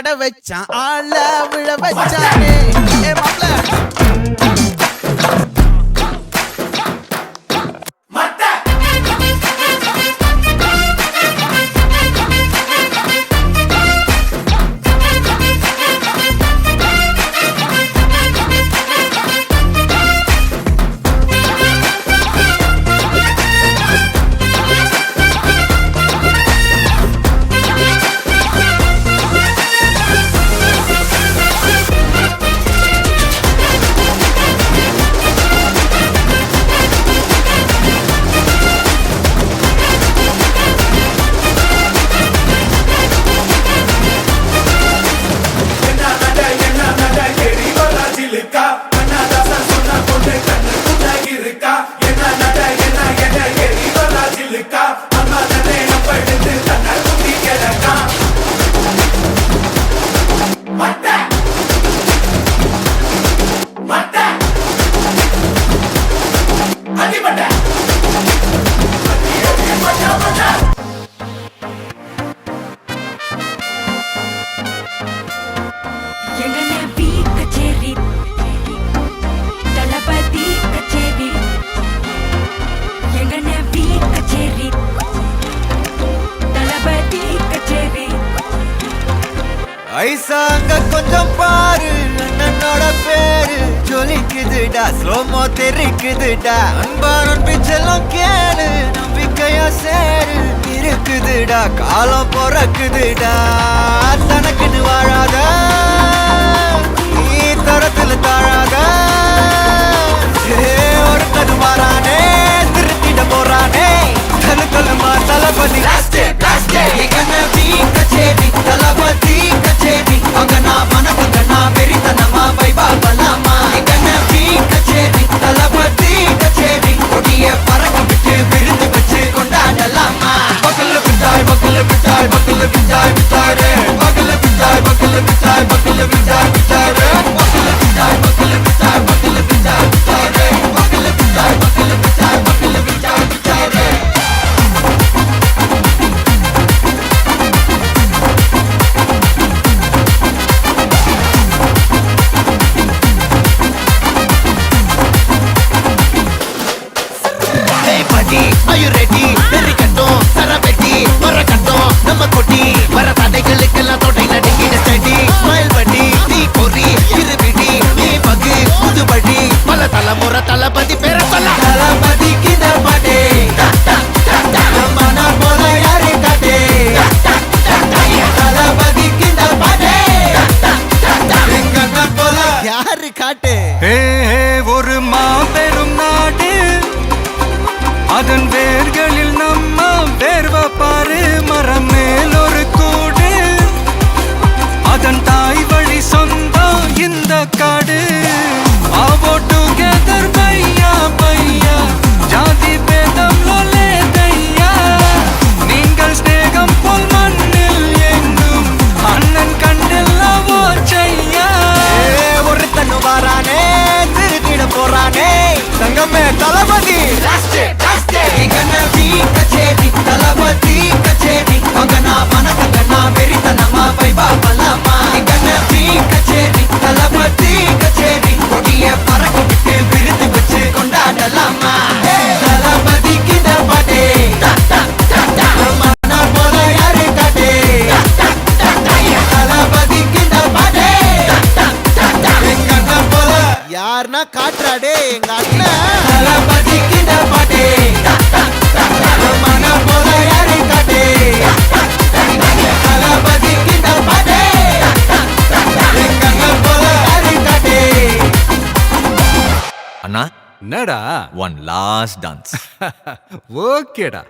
ஆட வச்சான் ஆள விழ வச்சானே மாப்ள ஐசாங்க கொஞ்சம் பாரு அண்ணனோட பேரு ஜொலிக்குதுடா ஸ்லோமோ தெரிக்குதுடா அன்பானன் பிச்செல்லாம் கேளு நம்பிக்கையா சேரு இருக்குதுடா காலம் பொறக்குதுடா தனக்குன்னு வாழாத நீ தரத்துல தாழாத ஒருத்தது மாறானே திருத்திட போறானே தலு தலுமா தளபதி தளபதி கச்சேரி அங்கனா மனசுங்கனா வெறித்தனமா வைபா பலாமா கண்ணபி கச்சேரி தளபதி கச்சேரி கொடிய பறக்க விட்டு விருந்து வச்சு கொண்டாடலாமா பக்கல்ல விட்டாய் பக்கல்ல விட்டாய் பக்கல்ல விட்டாய் விட்டாரே பக்கல்ல விட்டாய் பக்கல்ல விட்டாய் பக்கல்ல விட்டாய் விட்டாரே பக்கல்ல விட்டாய் பக்கல்ல விட்டாய் பக்கல்ல விட்டாய் விட்டாரே பக்கல்ல விட்டாய் பக்கல்ல விட்டாய் பக்கல்ல விட்டாய் விட்டாரே Are you ready? Very கட்டும் சரபெட்டி வர கட்டும் நம்ம கொட்டி வர தடைகளுக்கெல்லாம் தொட்டை நடுங்கிட ஸ்டடி ஸ்மைல் பண்ணி நீ பொறி இருபிடி நீ பகு புதுபடி பல தலைமுறை தளபதி பேர சொல்ல தளபதிக்கு இந்த பாட்டே மன போல யாரு காட்டே தளபதிக்கு இந்த பாட்டே எங்க போல யாரு காட்டே ஒரு மாபெரும் நாடு அதன் வேர்களில் நம்ம வேர்வ பாரு மரம் மேல் ஒரு கூடு அதன் தாய் வழி சொந்தம் இந்த காடு ஆவோ டுகெதர் பையா பையா ஜாதி பேதம் லோலே தையா நீங்கள் ஸ்நேகம் போல் மண்ணில் எங்கும் அண்ணன் கண்டில்லவோ செய்யா ஒருத்தனு வாரானே திருத்திட போறானே தங்கமே தளபதி கண்ணபி கச்சேரி தளபதி கச்சேரி அங்கனா மனசங்கனா வெறித்தனமா வைபா பலாமா கண்ணபி கச்சேரி தளபதி கச்சேரி கொடிய பறக்க விட்டு விருந்து வச்சு கொண்டாடலாமா தளபதிக்கு இந்த பாட்டே மன போல யாரு காட்டே தளபதிக்கு இந்த பாட்டே எங்க அண்ணன் போல யாருன்னா காட்டுறாடே எங்க அண்ணன் தளபதிக்கு இந்த பாட்டே மன போல யாரு காட்டே தளபதிக்கு இந்த பாட்டே எங்க அண்ணன் போல யாரு காட்டே அண்ணா என்னடா ஒன் லாஸ்ட் டான்ஸ் ஓகேடா